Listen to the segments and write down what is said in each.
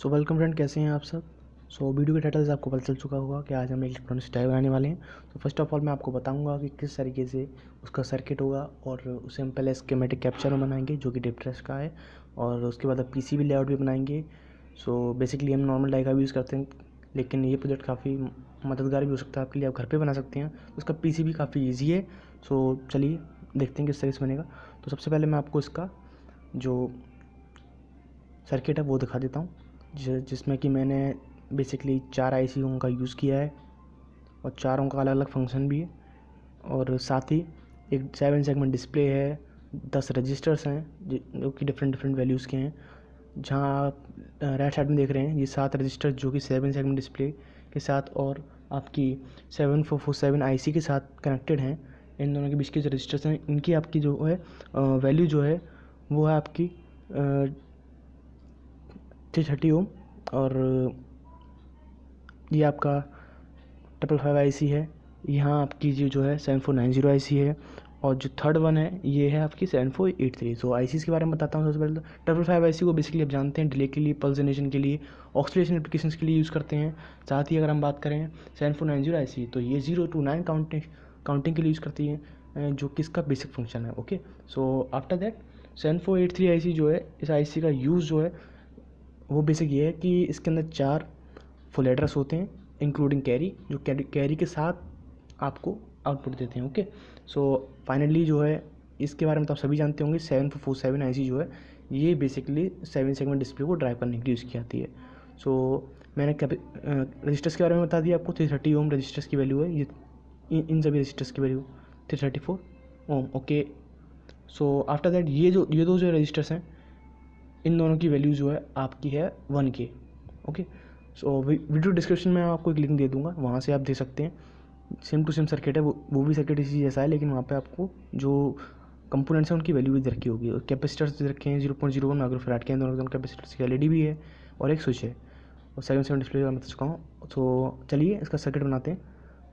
So welcome friend, कैसे हैं आप सब। वीडियो के टाइटल से आपको पता चल चुका होगा कि आज हम एक इलेक्ट्रॉनिक्स डाई बनाने वाले हैं। तो फर्स्ट ऑफ ऑल मैं आपको बताऊंगा कि किस तरीके से उसका सर्किट होगा और उसे हम पहले स्कीमेटिक कैप्चर में बनाएंगे जो कि डिप्ट्रेस का है, और उसके बाद पीसीबी लेआउट भी बनाएंगे। बेसिकली हम नॉर्मल डाई का भी यूज़ करते हैं, लेकिन ये प्रोजेक्ट काफ़ी मददगार भी हो सकता है आपके लिए, आप घर पर बना सकते हैं। उसका पीसीबी काफ़ी ईजी है। चलिए देखते हैं किस तरीके से बनेगा। तो सबसे पहले मैं आपको इसका जो सर्किट है वो दिखा देता हूँ, जिसमें कि मैंने बेसिकली 4 आईसीओं का यूज़ किया है और चारों का अलग अलग फंक्शन भी है, और साथ ही एक 7 सेगमेंट डिस्प्ले है, 10 रजिस्टर्स हैं जो कि डिफरेंट वैल्यूज़ के हैं। जहाँ आप राइट साइड में देख रहे हैं ये 7 रजिस्टर जो कि 7 सेगमेंट डिस्प्ले के साथ और आपकी 7447 आईसी के साथ कनेक्टेड हैं। इन दोनों के बीच के जो रजिस्टर्स हैं इनकी आपकी जो है वैल्यू जो है वो है आपकी 330 ओम, और ये आपका 555 आईसी है। यहाँ आपकी जो है 7490 आईसी है, और जो थर्ड वन है ये है आपकी 7483। आईसीज़ के बारे में बताता हूँ। सबसे पहले तो 555 आईसी को बेसिकली आप जानते हैं डिले के लिए, पल्स जनरेशन के लिए, ऑक्सीडेशन एप्लीकेशंस के लिए यूज़ करते हैं। साथ ही अगर हम बात करें 7490 आईसी तो ये 0 to 9 काउंटिंग के लिए यूज़ करती है, जो कि इसका बेसिक फंक्शन है। ओके, आफ्टर दैट 7483 आईसी जो है, इस आईसी का यूज़ जो है वो बेसिक ये है कि इसके अंदर 4 फुल एड्रेस होते हैं इंक्लूडिंग कैरी, जो कैरी के साथ आपको आउटपुट देते हैं। ओके, फाइनली जो है इसके बारे में तो आप सभी जानते होंगे। 7447 आईसी जो है ये बेसिकली 7 सेगमेंट डिस्प्ले को ड्राइव करने के लिए यूज़ की जाती है। मैंने रजिस्टर्स के बारे में बता दिया आपको। 330 ओम रजिस्टर्स की वैल्यू है, ये इन सभी रजिस्टर्स की value 334 ohm. Okay, after that ये दो जो रजिस्टर्स हैं इन दोनों की वैल्यू जो है आपकी है 1K। ओके, वीडियो डिस्क्रिप्शन में आपको एक लिंक दे दूंगा, वहाँ से आप दे सकते हैं। सेम टू सेम सर्किट है, वो भी सर्किट इसी जैसा है, लेकिन वहाँ पे आपको जो कंपोनेंट्स हैं उनकी वैल्यू भी दे रखी होगी। और कैपेसिटर्स दे रखे हैं 0.01 माइक्रोफैराड के, दोनों कैपेसिटर्स की एलईडी भी है और एक स्विच है, और 7 डिस्प्ले का मैं बता चुका हूँ। चलिए इसका सर्किट बनाते हैं।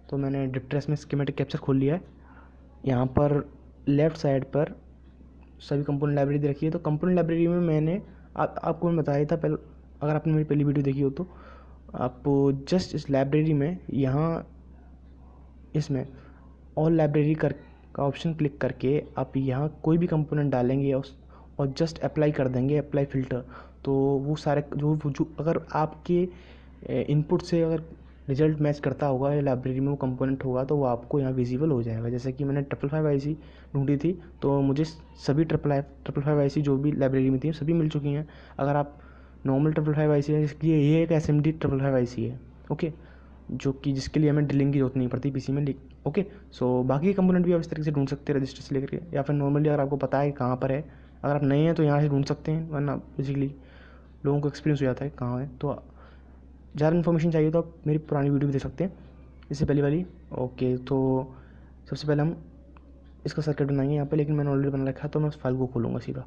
तो मैंने डिप्ट्रेस में स्कीमेटिक कैप्चर खोल लिया है। यहाँ पर लेफ़्ट साइड पर सभी कंपोनेंट लाइब्रेरी दे रखी है। तो कंपोनेंट लाइब्रेरी में मैंने आपको मैं बताया था पहले, अगर आपने मेरी पहली वीडियो देखी हो तो आप जस्ट इस लाइब्रेरी में यहाँ इसमें ऑल लाइब्रेरी का ऑप्शन क्लिक करके आप यहाँ कोई भी कंपोनेंट डालेंगे और जस्ट अप्लाई कर देंगे, अप्लाई फ़िल्टर। तो वो सारे जो अगर आपके इनपुट से अगर रिजल्ट मैच करता होगा या लाइब्रेरी में वो कंपोनेंट होगा तो वो आपको यहाँ विजिबल हो जाएगा। जैसे कि मैंने 555 आईसी ढूंढी थी तो मुझे सभी 555 आईसी जो भी लाइब्रेरी में थी सभी मिल चुकी हैं। अगर आप नॉर्मल 555 आईसी है, इसलिए ये एक SMD 555 आईसी है। ओके, जो कि जिसके लिए हमें ड्रिलिंग की जरूरत नहीं पड़ती पीसी में। ओके, बाकी कंपोनेंट भी आप इस तरीके से ढूंढ सकते हैं रजिस्टर से लेकर के, या फिर नॉर्मली अगर आपको पता है कहाँ पर है, अगर आप नए हैं तो यहाँ से ढूंढ सकते हैं, वरना बेसिकली लोगों को एक्सपीरियंस हो जाता है कहाँ है। तो ज़्यादा इन्फॉर्मेशन चाहिए तो आप मेरी पुरानी वीडियो भी देख सकते हैं, इससे पहली वाली। ओके, तो सबसे पहले हम इसका सर्किट बनाएंगे यहाँ पे, लेकिन मैंने ऑलरेडी बना रखा है तो मैं उस फाइल को खोलूँगा सीधा।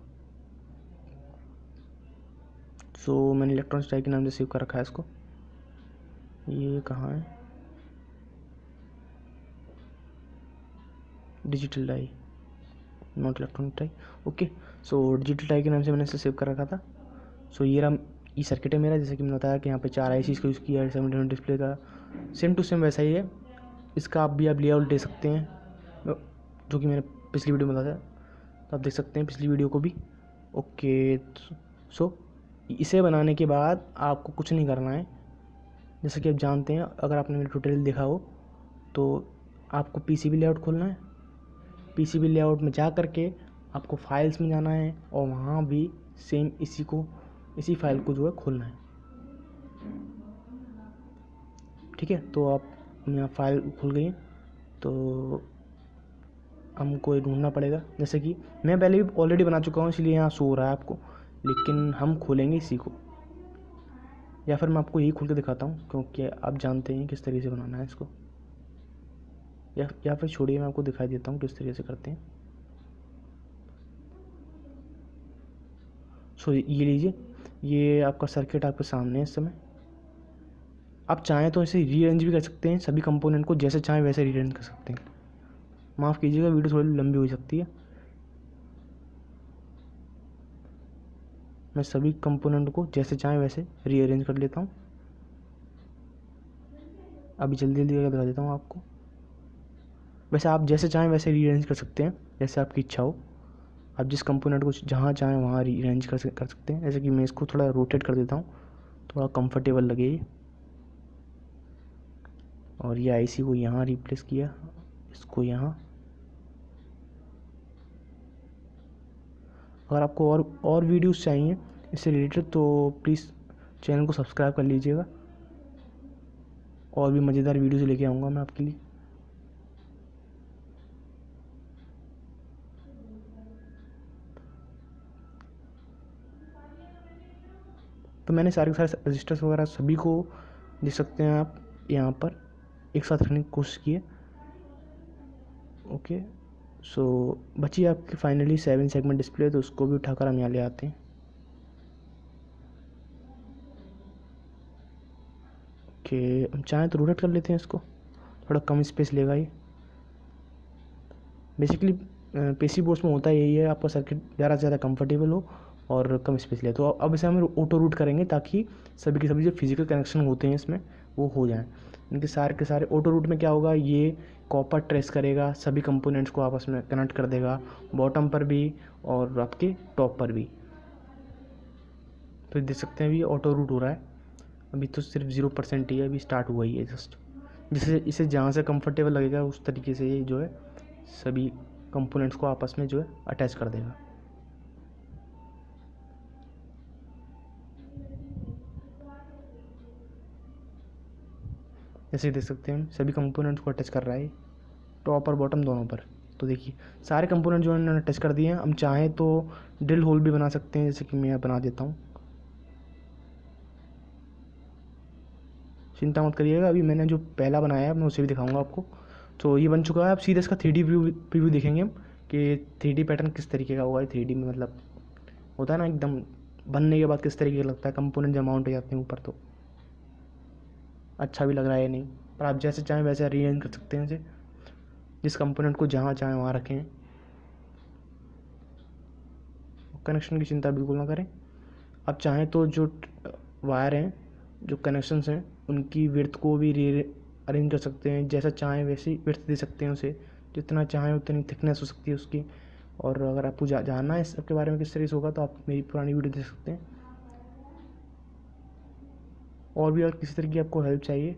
मैंने इलेक्ट्रॉनिक्स डाई के नाम से सेव कर रखा है इसको। ये कहाँ है, digital die, not electronic die. Okay, digital die के नाम से मैंने इसे सेव कर रखा था। ये सर्किट है मेरा, जैसे कि मैंने बताया कि यहाँ पे 4 आईसी इसको यूज़ किया है। 7 डिस्प्ले का सेम टू सेम वैसा ही है। इसका आप लेआउट दे सकते हैं, जो कि मैंने पिछली वीडियो में बताया, तो आप देख सकते हैं पिछली वीडियो को भी। ओके, इसे बनाने के बाद आपको कुछ नहीं करना है। जैसे कि आप जानते हैं, अगर आपने मेरा ट्यूटोरियल देखा हो तो आपको पीसीबी लेआउट खोलना है। पीसीबी लेआउट में जा करके आपको फाइल्स में जाना है, और वहाँ भी सेम इसी फाइल को जो है खोलना है। ठीक है, तो आप यहाँ फाइल खुल गई, तो हमको ये ढूंढना पड़ेगा। जैसे कि मैं पहले भी ऑलरेडी बना चुका हूँ, इसलिए यहाँ शो हो रहा है आपको, लेकिन हम खोलेंगे इसी को, या फिर मैं आपको यही खोल के दिखाता हूँ क्योंकि आप जानते हैं किस तरीके से बनाना है इसको, या फिर छोड़िए मैं आपको दिखाई देता हूँ किस तरीके से करते हैं। ये लीजिए, ये आपका सर्किट आपके सामने है इस समय। आप चाहें तो इसे रीअरेंज भी कर सकते हैं, सभी कंपोनेंट को जैसे चाहें वैसे रीअरेंज कर सकते हैं। माफ़ कीजिएगा, वीडियो थोड़ी लंबी हो सकती है। मैं सभी कंपोनेंट को जैसे चाहें वैसे रीअरेंज कर लेता हूँ। अभी जल्दी जल्दी करके दिखा देता हूँ आपको। वैसे आप जैसे चाहें वैसे रीअरेंज कर सकते हैं, जैसे आपकी इच्छा हो। आप जिस कंपोनेंट को जहाँ चाहें वहाँ रीअरेंज कर सकते हैं। जैसे कि मैं इसको थोड़ा रोटेट कर देता हूँ, थोड़ा कंफर्टेबल लगे ये। और ये आईसी को यहाँ रिप्लेस किया, इसको यहाँ। अगर आपको और वीडियोस चाहिए इससे रिलेटेड तो प्लीज़ चैनल को सब्सक्राइब कर लीजिएगा। और भी मज़ेदार वीडियोस लेके आऊँगा मैं आपके लिए। तो मैंने सारे के सारे रजिस्टर्स वगैरह सभी को देख सकते हैं आप यहाँ पर एक साथ रखने की कोशिश की है। ओके, सो बची आपकी फाइनली 7 सेगमेंट डिस्प्ले, तो उसको भी उठाकर हम यहाँ ले आते हैं। ओके, हम चाहें तो रोटेट कर लेते हैं इसको, थोड़ा कम स्पेस लेगा ये। बेसिकली पीसी बोर्ड्स में होता यही है, आपका सर्किट ज़्यादा से ज़्यादा कंफर्टेबल हो और कम स्पेस ले। तो अब इसे हम ऑटो रूट करेंगे ताकि सभी के सभी जो फिजिकल कनेक्शन होते हैं इसमें वो हो जाएं। इनके सारे के सारे ऑटो रूट में क्या होगा, ये कॉपर ट्रेस करेगा, सभी कंपोनेंट्स को आपस में कनेक्ट कर देगा, बॉटम पर भी और आपके टॉप पर भी। तो देख सकते हैं अभी ऑटो रूट हो रहा है। अभी तो सिर्फ 0% ही है, अभी स्टार्ट हुआ ही है जस्ट। जिससे इसे जहाँ से कंफर्टेबल लगेगा उस तरीके से ये जो है सभी कंपोनेंट्स को आपस में जो है अटैच कर देगा। जैसे देख सकते हैं सभी कंपोनेंट्स को अटैच कर रहा है, टॉप और बॉटम दोनों पर। तो देखिए सारे कंपोनेंट जो इन्होंने टच कर दिए हैं। हम चाहें तो ड्रिल होल भी बना सकते हैं, जैसे कि मैं बना देता हूँ। चिंता मत करिएगा, अभी मैंने जो पहला बनाया है मैं उसे भी दिखाऊंगा आपको। तो ये बन चुका है। अब सीधे इसका 3D प्रीव्यू देखेंगे हम कि 3D पैटर्न किस तरीके का होगा। 3D में मतलब होता है ना एकदम बनने के बाद किस तरीके का लगता है, कंपोनेंट जब माउंट हो जाते हैं ऊपर तो अच्छा भी लग रहा है नहीं। पर आप जैसे चाहें वैसे अरेंज कर सकते हैं इसे, जिस कंपोनेंट को जहाँ चाहें वहाँ रखें। कनेक्शन की चिंता बिल्कुल ना करें। आप चाहें तो जो वायर हैं, जो कनेक्शंस हैं, उनकी विड्थ को भी अरेंज कर सकते हैं। जैसा चाहें वैसी विड्थ दे सकते हैं उसे, जितना चाहें उतनी थिकनेस हो सकती है उसकी। और अगर आपको जानना है इस सब के बारे में किस तरीके से होगा तो आप मेरी पुरानी वीडियो देख सकते हैं। और भी अगर किसी तरह की आपको हेल्प चाहिए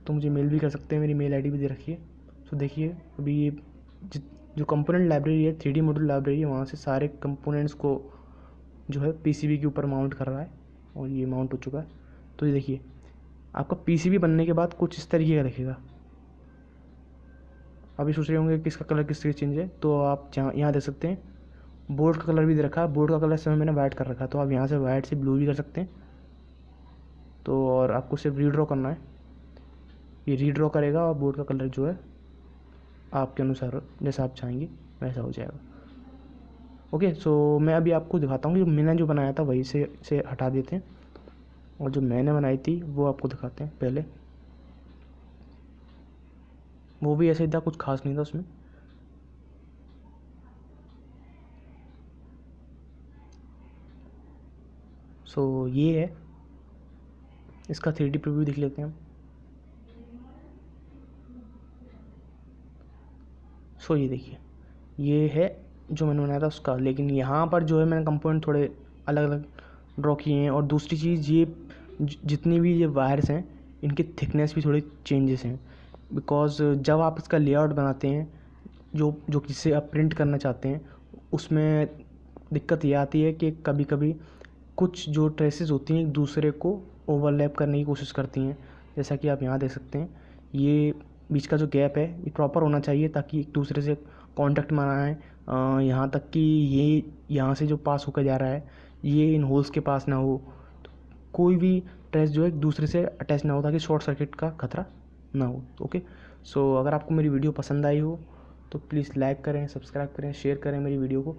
तो मुझे मेल भी कर सकते हैं, मेरी मेल आईडी भी दे रखी है। तो देखिए अभी ये जो कंपोनेंट लाइब्रेरी है, 3D मॉड्यूल लाइब्रेरी है, वहाँ से सारे कंपोनेंट्स को जो है पीसीबी के ऊपर माउंट कर रहा है और ये माउंट हो चुका है। तो ये देखिए आपका पीसीबी बनने के बाद कुछ इस तरीके का दिखेगा। अभी सोच रहे होंगे कि इसका कलर किस तरीके चेंज है, तो आप यहाँ देख सकते हैं बोर्ड का कलर भी दे रखा है। बोर्ड का कलर समय मैंने वाइट कर रखा है, तो आप यहाँ से वाइट से ब्लू भी कर सकते हैं। तो और आपको सिर्फ रीड्रॉ करना है, ये रीड्रॉ करेगा और बोर्ड का कलर जो है आपके अनुसार जैसा आप चाहेंगे वैसा हो जाएगा। ओके, सो मैं अभी आपको दिखाता हूँ कि मैंने जो बनाया था वही से हटा देते हैं और जो मैंने बनाई थी वो आपको दिखाते हैं। पहले वो भी ऐसे ही था, कुछ खास नहीं था उसमें। सो ये है, इसका 3D प्रीव्यू देख लेते हैं हम। सो ये देखिए ये है जो मैंने बनाया था उसका, लेकिन यहाँ पर जो है मैंने कंपोनेंट थोड़े अलग अलग ड्रॉ किए हैं। और दूसरी चीज़ ये जितनी भी ये वायर्स हैं इनकी थिकनेस भी थोड़ी चेंजेस हैं, बिकॉज़ जब आप इसका लेआउट बनाते हैं जो किसी आप प्रिंट करना चाहते हैं उसमें दिक्कत ये आती है कि कभी कभी कुछ जो ट्रेसेस होती हैं एक दूसरे को ओवरलैप करने की कोशिश करती हैं। जैसा कि आप यहाँ देख सकते हैं ये बीच का जो गैप है ये प्रॉपर होना चाहिए ताकि एक दूसरे से कांटेक्ट में आए। यहाँ तक कि ये यहाँ से जो पास होकर जा रहा है ये इन होल्स के पास ना हो, तो कोई भी ट्रेस जो है एक दूसरे से अटैच ना हो ताकि शॉर्ट सर्किट का खतरा ना हो। ओके, सो अगर आपको मेरी वीडियो पसंद आई हो तो प्लीज़ लाइक करें, सब्सक्राइब करें, शेयर करें मेरी वीडियो को।